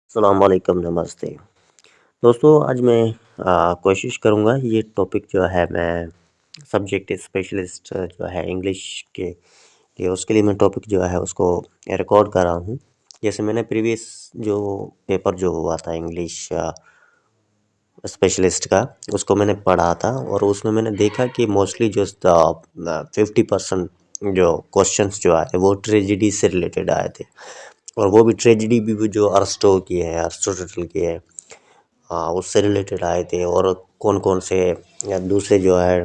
अस्सलाम वालेकुम, नमस्ते। दोस्तों आज मैं कोशिश करूँगा ये टॉपिक जो है मैं सब्जेक्ट स्पेशलिस्ट जो है इंग्लिश के लिए उसके लिए मैं टॉपिक जो है उसको रिकॉर्ड कर रहा हूँ। जैसे मैंने प्रीवियस जो पेपर जो हुआ था इंग्लिश स्पेशलिस्ट का उसको मैंने पढ़ा था और उसमें मैंने देखा कि मोस्टली जो 50% जो क्वेश्चंस जो आए वो ट्रेजेडी से रिलेटेड आए थे। और वो भी ट्रेजेडी भी जो अरस्टो की है, अरिस्टोटल की है, हाँ उससे रिलेटेड आए थे। और कौन कौन से या दूसरे जो है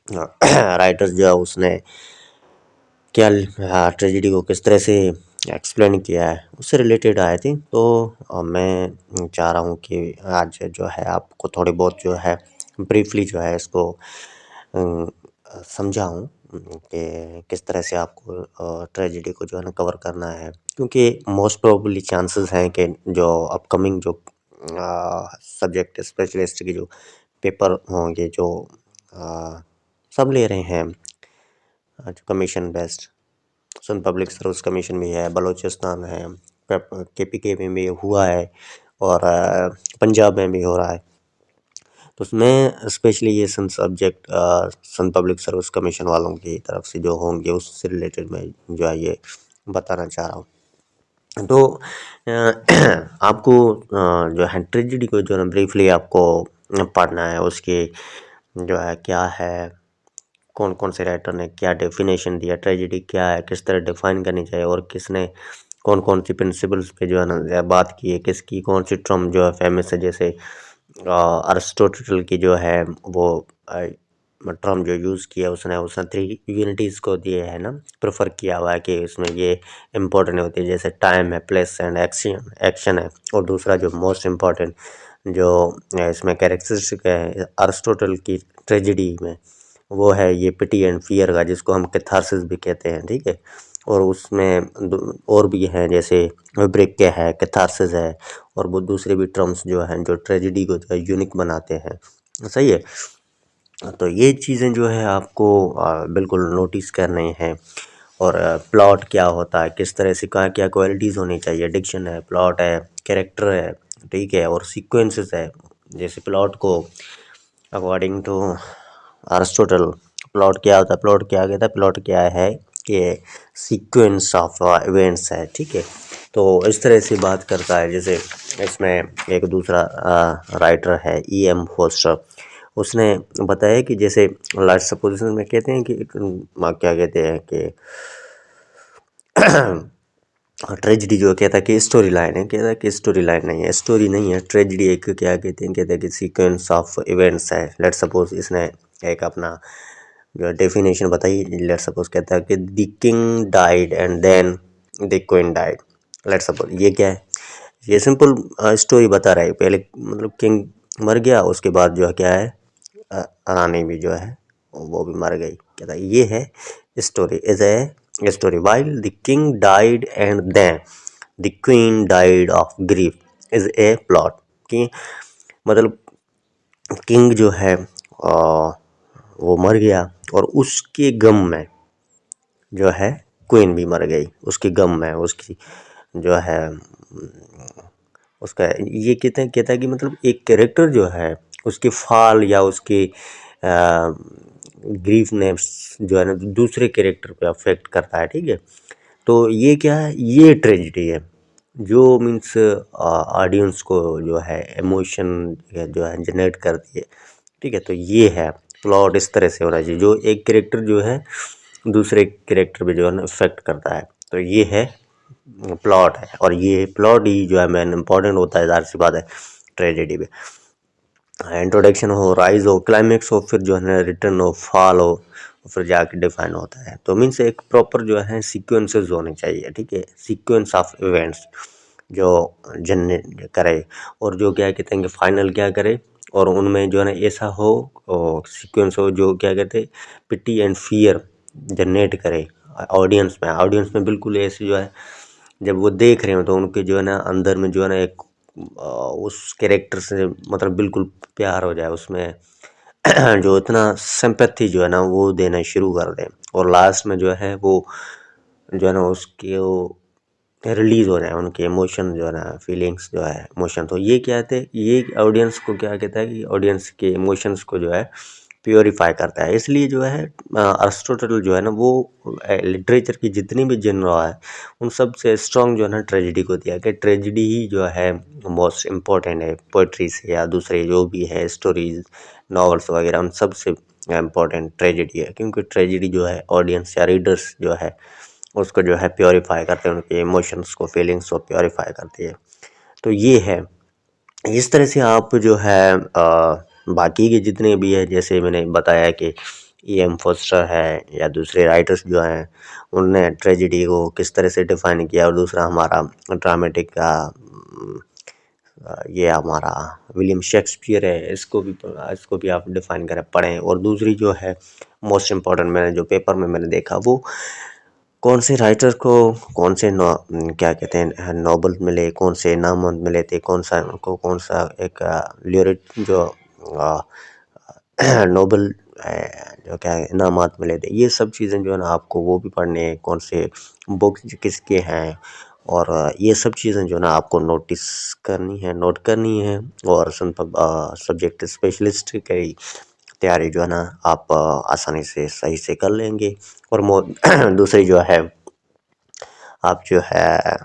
राइटर्स जो है उसने क्या ट्रेजेडी को किस तरह से एक्सप्लेन किया है उससे रिलेटेड आए थे। तो मैं चाह रहा हूँ कि आज जो है आपको थोड़ी बहुत जो है ब्रीफली जो है इसको अम, समझाऊँ कि किस तरह से आपको ट्रेजेडी को जो है ना कवर करना है, क्योंकि मोस्ट प्रोबेबली चांसेस हैं कि जो अपकमिंग जो सब्जेक्ट स्पेशलिस्ट की जो पेपर होंगे जो अ, सब ले रहे हैं, जो कमीशन बेस्ड सुन पब्लिक सर्विस कमीशन भी है, बलूचिस्तान है, केपीके में भी हुआ है और पंजाब में भी हो रहा है। तो उसमें स्पेशली ये सन सब्जेक्ट सन पब्लिक सर्विस कमीशन वालों की तरफ से जो होंगे उससे रिलेटेड मैं जो है ये बताना चाह रहा हूँ। तो आपको जो है ट्रेजेडी को जो है ना ब्रीफली आपको पढ़ना है, उसकी जो है क्या है, कौन कौन से राइटर ने क्या डेफिनेशन दिया, ट्रेजेडी क्या है, किस तरह डिफाइन करनी चाहिए और किसने कौन कौन सी प्रिंसिपल्स पे जो है ना बात की है, किसकी कौन सी टर्म जो है फेमस है। जैसे अरिस्टोटल की जो है वो टर्म जो यूज़ किया उसने उसने थ्री यूनिटीज़ को दिए है ना, प्रेफर किया हुआ है कि इसमें ये इम्पोर्टेंट होती है, जैसे टाइम है, प्लेस एंड एक्शन एक्शन है। और दूसरा जो मोस्ट इम्पॉर्टेंट जो इसमें कैरेक्टरिस्टिक है अरिस्टोटल की ट्रेजेडी में, वो है ये पिटी एंड फियर का, जिसको हम कैथारसिस भी कहते हैं, ठीक है। और उसमें और भी हैं, जैसे ब्रेक के है, कैथारसिस है, और वो दूसरे भी टर्म्स जो हैं जो ट्रेजेडी को जो है यूनिक बनाते हैं। सही है। तो ये चीज़ें जो है आपको बिल्कुल नोटिस करनी है। और प्लॉट क्या होता है, किस तरह से कहाँ क्या क्वालिटीज़ होनी चाहिए, डिक्शन है, प्लॉट है, कैरेक्टर है, ठीक है, और सीक्वेंसेस है। जैसे प्लॉट को अकॉर्डिंग टू अरिस्टोटल प्लॉट क्या होता है, प्लॉट क्या कहता है, प्लॉट क्या है कि सीक्वेंस ऑफ इवेंट्स है, ठीक है। तो इस तरह से बात करता है। जैसे इसमें एक दूसरा राइटर है E.M. फोस्टर, उसने बताया कि जैसे लास्ट सपोजिशन में कहते हैं कि क्या कहते हैं कि ट्रेजिडी जो कहता है कि स्टोरी लाइन है, कहता है कि स्टोरी लाइन नहीं है, स्टोरी नहीं है, ट्रेजिडी एक क्या कहते हैं, कहते हैं कि सीक्वेंस ऑफ इवेंट्स है। लेट सपोज इसने एक अपना जो डेफिनेशन बताई, लेट सपोज कहता है कि the king died and then the queen died. Let suppose ये क्या है, ये सिंपल स्टोरी बता रहा है। पहले मतलब किंग मर गया, उसके बाद जो है क्या है, रानी भी जो है वो भी मर गई। कहता है ये है story, is a story while the king died and then the queen died of grief is a plot. कि मतलब किंग जो है वो मर गया और उसके गम में जो है क्वीन भी मर गई, उसके गम में उसकी जो है उसका ये कहता है कि मतलब एक कैरेक्टर जो है उसके फाल या उसके ग्रीफनेस जो है ना दूसरे कैरेक्टर पे अफेक्ट करता है, ठीक है। तो ये क्या है, ये ट्रेजिडी है जो मीन्स ऑडियंस को जो है इमोशन जो है जनरेट करती है, ठीक है। तो ये है प्लॉट, इस तरह से होना चाहिए जो एक कैरेक्टर जो है दूसरे कैरेक्टर पे जो है ना इफेक्ट करता है। तो ये है प्लॉट है, और ये प्लॉट ही जो है मेन इंपॉर्टेंट होता है, ज़ाहिर सी बात है ट्रेजेडी में। इंट्रोडक्शन हो, राइज हो, क्लाइमेक्स हो, फिर जो है ना रिटर्न हो, फॉल हो, फिर जाके डिफाइन होता है। तो मीन्स एक प्रॉपर जो है सीक्वेंसेस होने चाहिए, ठीक है, सीक्वेंस ऑफ इवेंट्स जो जनरेट करे, और जो क्या कहते हैं कि फाइनल क्या करे, और उनमें जो है ना ऐसा हो सीक्वेंस हो जो क्या कहते हैं पिटी एंड फियर जनरेट करे ऑडियंस में बिल्कुल ऐसे जो है जब वो देख रहे हो तो उनके जो है ना अंदर में जो है ना एक उस कैरेक्टर से मतलब बिल्कुल प्यार हो जाए उसमें जो इतना सिंपैथी जो है ना वो देना शुरू कर दें। और लास्ट में जो है वो जो है ना उसके वो रिलीज हो जाए, उनके इमोशन जो है ना, फीलिंग्स जो है इमोशन, तो ये क्या है, ये ऑडियंस को क्या कहता है कि ऑडियंस के इमोशंस को जो है प्योरीफाई करता है। इसलिए जो है अरिस्टोटल जो है ना वो लिटरेचर की जितनी भी जनरा है उन सब से स्ट्रॉन्ग जो है ना ट्रेजिडी को दिया कि ट्रेजिडी ही जो है मोस्ट इम्पोर्टेंट है पोइट्री से या दूसरे जो भी है स्टोरीज नॉवेल्स वगैरह उन सब से इम्पोर्टेंट ट्रेजिडी है, क्योंकि ट्रेजिडी जो है ऑडियंस या रीडर्स जो है उसको जो है प्योरीफाई करते हैं, उनके इमोशंस को फीलिंग्स को प्योरीफाई करती है। तो ये है, इस तरह से आप जो है बाकी के जितने भी है जैसे मैंने बताया कि E.M. फोस्टर है या दूसरे राइटर्स जो हैं उनने ट्रेजिडी को किस तरह से डिफाइन किया, और दूसरा हमारा ड्रामेटिक का ये हमारा विलियम शेक्सपियर है, इसको भी आप डिफाइन करें पढ़ें। और दूसरी जो है मोस्ट इम्पॉर्टेंट मैंने जो पेपर में मैंने देखा वो कौन से राइटर को कौन से क्या कहते हैं नोबल मिले, कौन से इनाम मिले थे, कौन सा उनको कौन सा एक लियोरेट जो अ, नोबल जो क्या है इनामात मिले थे, ये सब चीज़ें जो है ना आपको वो भी पढ़ने हैं, कौन से बुक्स किसके हैं, और ये सब चीज़ें जो है ना आपको नोटिस करनी है, नोट करनी है। और सब्जेक्ट स्पेशलिस्ट की तैयारी जो है ना आप आसानी से सही से कर लेंगे। और दूसरी जो है आप जो है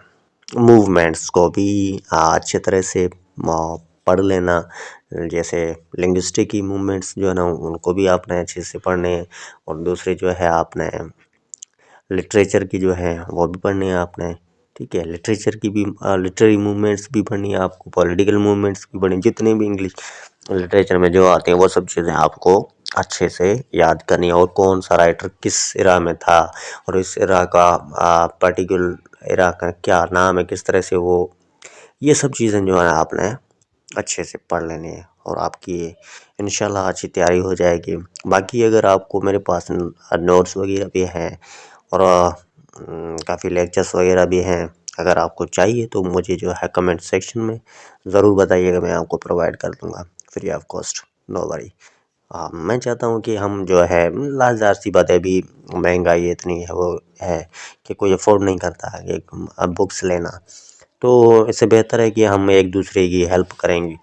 मूवमेंट्स को भी अच्छे तरह से पढ़ लेना, जैसे लिंग्विस्टिक की मूवमेंट्स जो है ना उनको भी आपने अच्छे से पढ़ने हैं। और दूसरे जो है आपने लिटरेचर की जो है वो भी पढ़नी है आपने, ठीक है, लिटरेचर की भी लिटरेरी मूवमेंट्स भी पढ़नी है आपको, पॉलिटिकल मूवमेंट्स भी पढ़नी, जितने भी इंग्लिश लिटरेचर में जो आते हैं वो सब चीज़ें आपको अच्छे से याद करनी है, और कौन सा राइटर किस इरा में था, और इस इरा का पर्टिकुलर इरा का क्या नाम है, किस तरह से वो, ये सब चीज़ें जो है आपने अच्छे से पढ़ लेनी है, और आपकी इंशाल्लाह अच्छी तैयारी हो जाएगी। बाकी अगर आपको मेरे पास नोट्स वगैरह भी हैं और काफ़ी लेक्चर्स वगैरह भी हैं, अगर आपको चाहिए तो मुझे जो है कमेंट सेक्शन में ज़रूर बताइएगा, मैं आपको प्रोवाइड कर दूँगा free of cost, no worry. मैं चाहता हूँ कि हम जो है लाज़ार सी बात है, अभी महंगाई इतनी है वो है कि कोई अफोर्ड नहीं करता है एक बुक्स लेना, तो इससे बेहतर है कि हम एक दूसरे की हेल्प करेंगे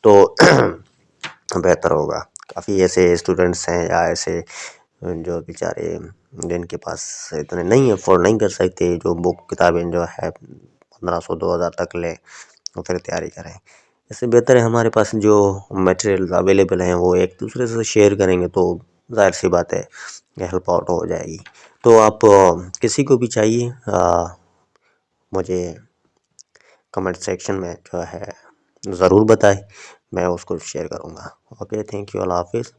तो बेहतर होगा। काफ़ी ऐसे स्टूडेंट्स हैं या ऐसे जो बेचारे जिनके पास इतने नहीं अफोर्ड नहीं कर सकते, जो बुक किताबें जो है 1500 2000 तक ले तो फिर तैयारी करें। इससे बेहतर है हमारे पास जो मटेरियल अवेलेबल हैं वो एक दूसरे से शेयर करेंगे तो जाहिर सी बात है हेल्प आउट हो जाएगी। तो आप किसी को भी चाहिए मुझे कमेंट सेक्शन में जो है ज़रूर बताएं, मैं उसको शेयर करूँगा। ओके, थैंक यू, अल्लाह हाफिज़।